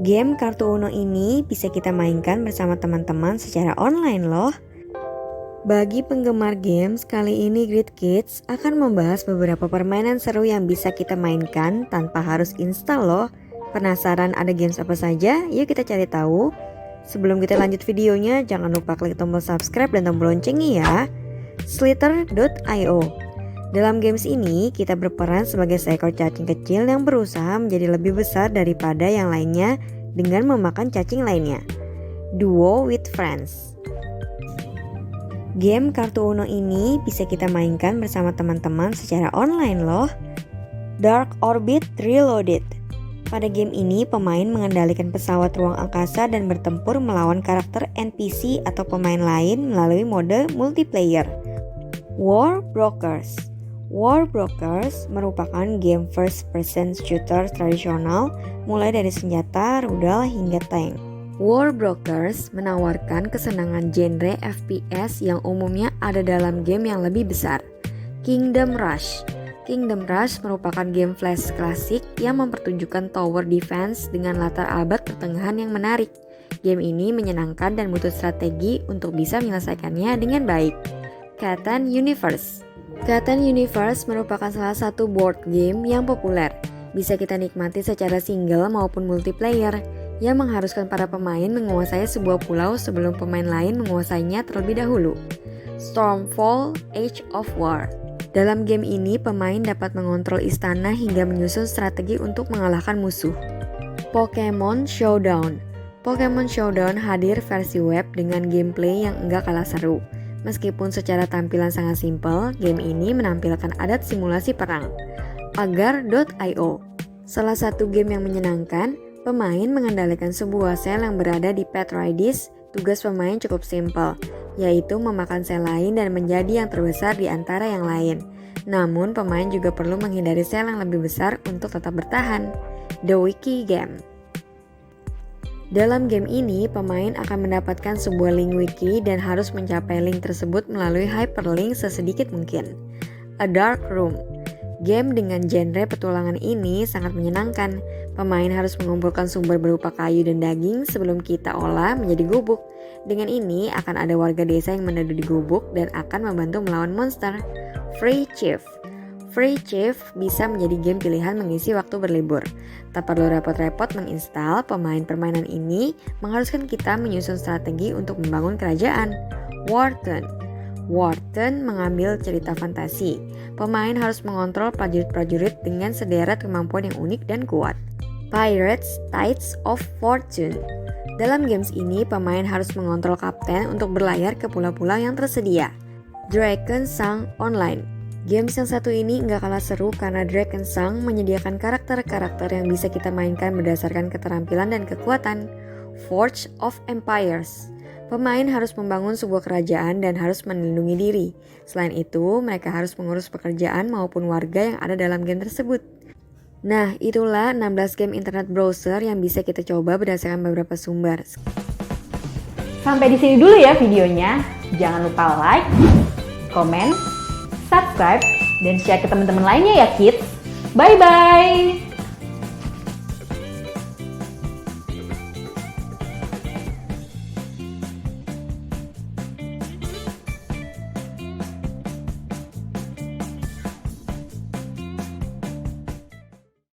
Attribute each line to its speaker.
Speaker 1: Game kartu Uno ini bisa kita mainkan bersama teman-teman secara online loh. Bagi penggemar games, kali ini Great Kids akan membahas beberapa permainan seru yang bisa kita mainkan tanpa harus install loh. Penasaran ada games apa saja? Yuk kita cari tahu. Sebelum kita lanjut videonya, jangan lupa klik tombol subscribe dan tombol loncengnya ya. Slither.io. Dalam games ini, kita berperan sebagai seekor cacing kecil yang berusaha menjadi lebih besar daripada yang lainnya dengan memakan cacing lainnya. Duo with Friends. Game kartu Uno ini bisa kita mainkan bersama teman-teman secara online loh. Dark Orbit Reloaded. Pada game ini, pemain mengendalikan pesawat ruang angkasa dan bertempur melawan karakter NPC atau pemain lain melalui mode multiplayer. War Brokers. War Brokers merupakan game first person shooter tradisional mulai dari senjata, rudal hingga tank. War Brokers menawarkan kesenangan genre FPS yang umumnya ada dalam game yang lebih besar. Kingdom Rush. Kingdom Rush merupakan game flash klasik yang mempertunjukkan tower defense dengan latar abad pertengahan yang menarik. Game ini menyenangkan dan butuh strategi untuk bisa menyelesaikannya dengan baik. Catan Universe. Catan Universe merupakan salah satu board game yang populer. Bisa kita nikmati secara single maupun multiplayer, yang mengharuskan para pemain menguasai sebuah pulau sebelum pemain lain menguasainya terlebih dahulu. Stormfall Age of War. Dalam game ini, pemain dapat mengontrol istana hingga menyusun strategi untuk mengalahkan musuh. Pokemon Showdown. Pokemon Showdown hadir versi web dengan gameplay yang enggak kalah seru. Meskipun secara tampilan sangat simpel, game ini menampilkan adat simulasi perang. Agar.io. Salah satu game yang menyenangkan, pemain mengendalikan sebuah sel yang berada di Paradise. Tugas pemain cukup simpel, yaitu memakan sel lain dan menjadi yang terbesar di antara yang lain. Namun, pemain juga perlu menghindari sel yang lebih besar untuk tetap bertahan. The Wiki Game. Dalam game ini, pemain akan mendapatkan sebuah link wiki dan harus mencapai link tersebut melalui hyperlink sesedikit mungkin. A Dark Room. Game dengan genre petualangan ini sangat menyenangkan. Pemain harus mengumpulkan sumber berupa kayu dan daging sebelum kita olah menjadi gubuk. Dengan ini akan ada warga desa yang meneduh di gubuk dan akan membantu melawan monster. Free Chief. Free Chief bisa menjadi game pilihan mengisi waktu berlibur. Tak perlu repot-repot menginstal, pemain permainan ini mengharuskan kita menyusun strategi untuk membangun kerajaan. Wharton. Wharton mengambil cerita fantasi. Pemain harus mengontrol prajurit-prajurit dengan sederet kemampuan yang unik dan kuat. Pirates Tides of Fortune. Dalam games ini, pemain harus mengontrol kapten untuk berlayar ke pulau-pulau yang tersedia. Drakensang Online. Games yang satu ini nggak kalah seru karena Drakensang menyediakan karakter-karakter yang bisa kita mainkan berdasarkan keterampilan dan kekuatan. Forge of Empires. Pemain harus membangun sebuah kerajaan dan harus melindungi diri. Selain itu, mereka harus mengurus pekerjaan maupun warga yang ada dalam game tersebut. Nah, itulah 16 game internet browser yang bisa kita coba berdasarkan beberapa sumber.
Speaker 2: Sampai di sini dulu ya videonya. Jangan lupa like, komen, subscribe, dan share ke teman-teman lainnya ya kids. Bye-bye!